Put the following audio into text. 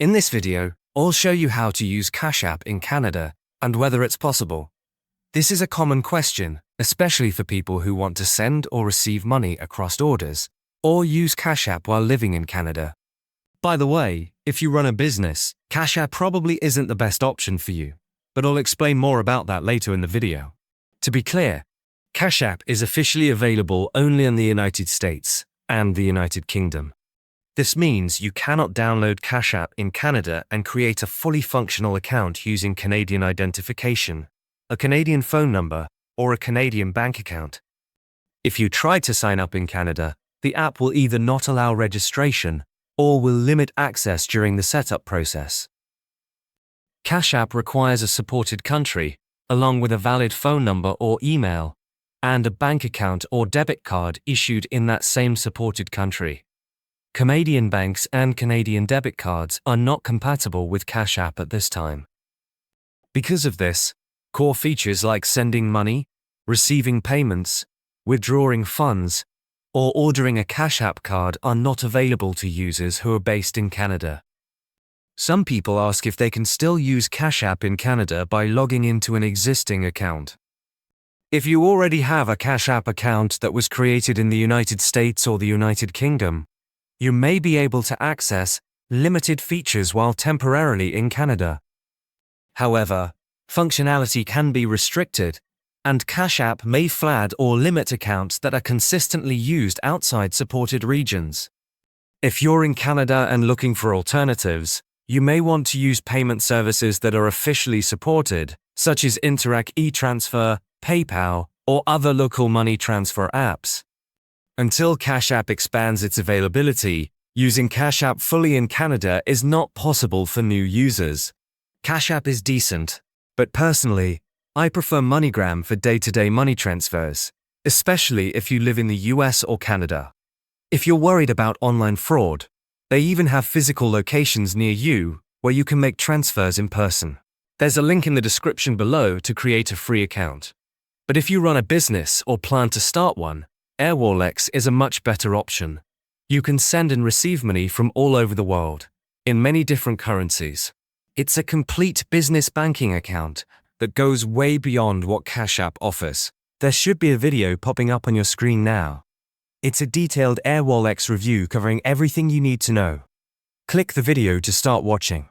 In this video, I'll show you how to use Cash App in Canada and whether it's possible. This is a common question, especially for people who want to send or receive money across borders, or use Cash App while living in Canada. By the way, if you run a business, Cash App probably isn't the best option for you, but I'll explain more about that later in the video. To be clear, Cash App is officially available only in the United States and the United Kingdom. This means you cannot download Cash App in Canada and create a fully functional account using Canadian identification, a Canadian phone number, or a Canadian bank account. If you try to sign up in Canada, the app will either not allow registration or will limit access during the setup process. Cash App requires a supported country, along with a valid phone number or email, and a bank account or debit card issued in that same supported country. Canadian banks and Canadian debit cards are not compatible with Cash App at this time. Because of this, core features like sending money, receiving payments, withdrawing funds, or ordering a Cash App card are not available to users who are based in Canada. Some people ask if they can still use Cash App in Canada by logging into an existing account. If you already have a Cash App account that was created in the United States or the United Kingdom, you may be able to access limited features while temporarily in Canada. However, functionality can be restricted, and Cash App may flag or limit accounts that are consistently used outside supported regions. If you're in Canada and looking for alternatives, you may want to use payment services that are officially supported, such as Interac eTransfer, PayPal, or other local money transfer apps. Until Cash App expands its availability, using Cash App fully in Canada is not possible for new users. Cash App is decent, but personally, I prefer MoneyGram for day-to-day money transfers, especially if you live in the US or Canada. If you're worried about online fraud, they even have physical locations near you where you can make transfers in person. There's a link in the description below to create a free account. But if you run a business or plan to start one, Airwallex is a much better option. You can send and receive money from all over the world, in many different currencies. It's a complete business banking account that goes way beyond what Cash App offers. There should be a video popping up on your screen now. It's a detailed Airwallex review covering everything you need to know. Click the video to start watching.